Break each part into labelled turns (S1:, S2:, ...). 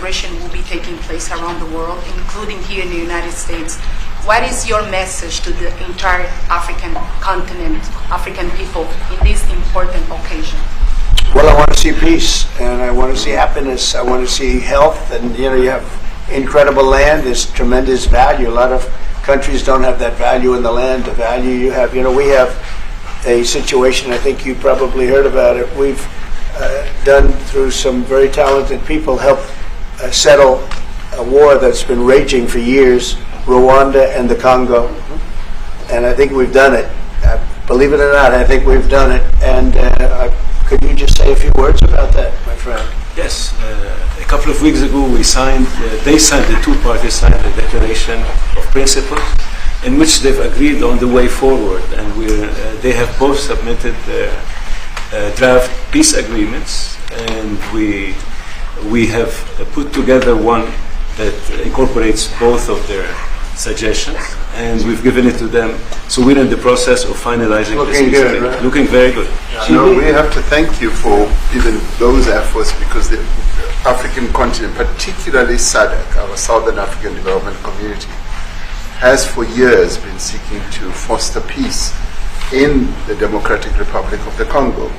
S1: celebration will be taking place around the world, including here in the United States. What is your message to the entire African continent, African people, in this important occasion?
S2: Well, I want to see peace, and I want to see happiness. I want to see health, and you have incredible land. There's tremendous value. A lot of countries don't have that value in the land. The value you have. We have a situation. I think you probably heard about it. We've done through some very talented people, helped settle a war that's been raging for years, Rwanda and the Congo, and I think we've done it. Believe it or not, I think we've done it. And could you just say a few words about that, my friend?
S3: Yes. A couple of weeks ago, the two parties signed a declaration of principles in which they've agreed on the way forward, and they have both submitted draft peace agreements, and we have put together one that incorporates both of their suggestions, and we've given it to them. So we're in the process of finalizing this.
S2: Looking good, right?
S3: Looking very good.
S4: We have to thank you for even those efforts, because the African continent, particularly SADC, our Southern African Development Community, has for years been seeking to foster peace in the Democratic Republic of the Congo.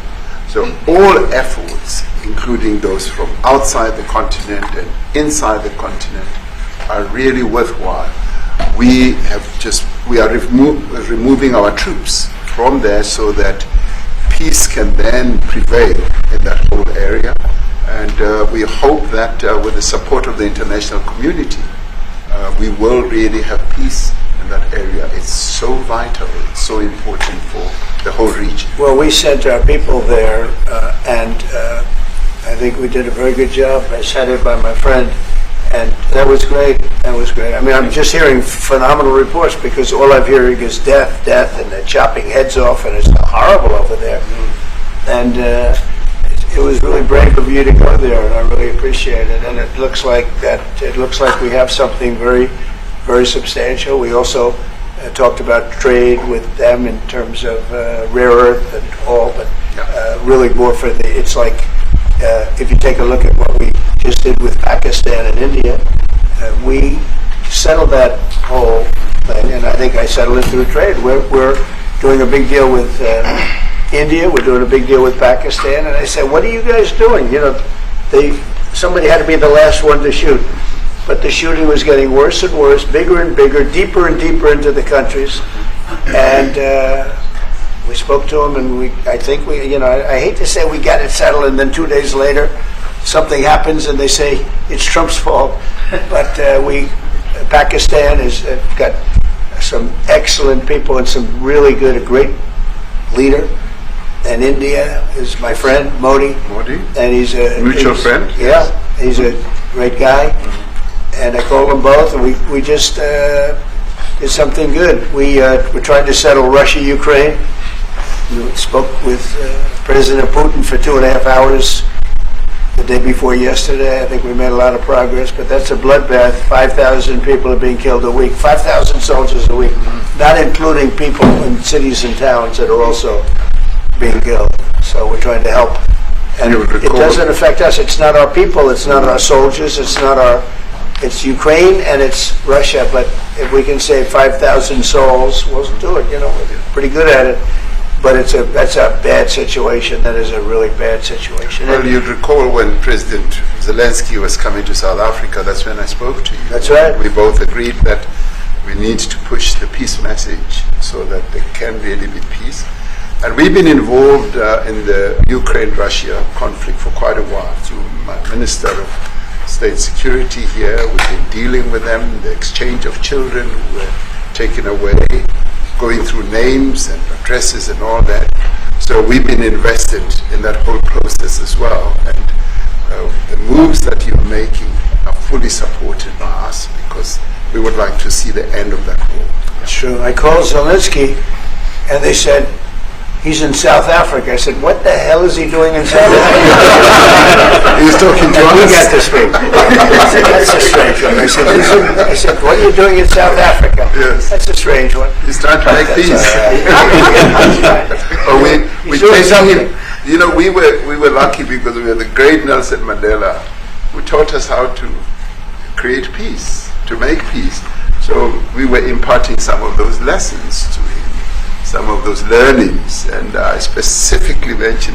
S4: So all efforts, including those from outside the continent and inside the continent, are really worthwhile. We are removing our troops from there so that peace can then prevail in that whole area. And we hope that with the support of the international community, we will really have peace in that area. It's so vital, it's so important for the whole region.
S2: Well, we sent our people there, and I think we did a very good job, as headed by my friend, and that was great. That was great. I mean, I'm just hearing phenomenal reports, because all I'm hearing is death, and they're chopping heads off, and it's horrible over there. And it was really brave of you to go there, and I really appreciate it. And it looks like we have something very, very substantial. We also talked about trade with them in terms of rare earth and all, but really more for it's like if you take a look at what we just did with Pakistan and India, we settled that whole thing, and I think I settled it through trade. We're doing a big deal with India, we're doing a big deal with Pakistan, and I said, what are you guys doing? Somebody had to be the last one to shoot. But the shooting was getting worse and worse, bigger and bigger, deeper and deeper into the countries. And we spoke to them, and I hate to say we got it settled, and then 2 days later, something happens, and they say it's Trump's fault. But Pakistan has got some excellent people and some really good, a great leader. And India is my friend, Modi. And he's a
S4: mutual friend.
S2: Yeah, he's a great guy. And I called them both, and we just did something good. We're trying to settle Russia, Ukraine. We spoke with President Putin for 2.5 hours the day before yesterday. I think we made a lot of progress, but that's a bloodbath. 5,000 people are being killed a week, 5,000 soldiers a week, not including people in cities and towns that are also being killed. So we're trying to help. And it doesn't affect us. It's not our people. It's not our soldiers. It's Ukraine and it's Russia, but if we can save 5,000 souls, we'll do it. We're pretty good at it. But that's a bad situation. That is a really bad situation.
S4: Well, you'd recall when President Zelensky was coming to South Africa, that's when I spoke to you.
S2: That's right.
S4: We both agreed that we need to push the peace message so that there can really be peace. And we've been involved in the Ukraine-Russia conflict for quite a while through my Minister of State Security here. We've been dealing with them, the exchange of children who were taken away, going through names and addresses and all that. So we've been invested in that whole process as well. And the moves that you're making are fully supported by us, because we would like to see the end of that war.
S2: That's true. I called Zelensky, and they said, he's in South Africa. I said, what the hell is he doing in South Africa?
S4: He was talking to us.
S2: We got to speak. That's a strange one. I said, what are you doing in South Africa?
S4: Yes.
S2: That's a strange one.
S4: He's trying to make peace. We were lucky because we had the great Nelson Mandela, who taught us how to create peace, to make peace. So we were imparting some of those lessons to him, some of those learnings, and I specifically mentioned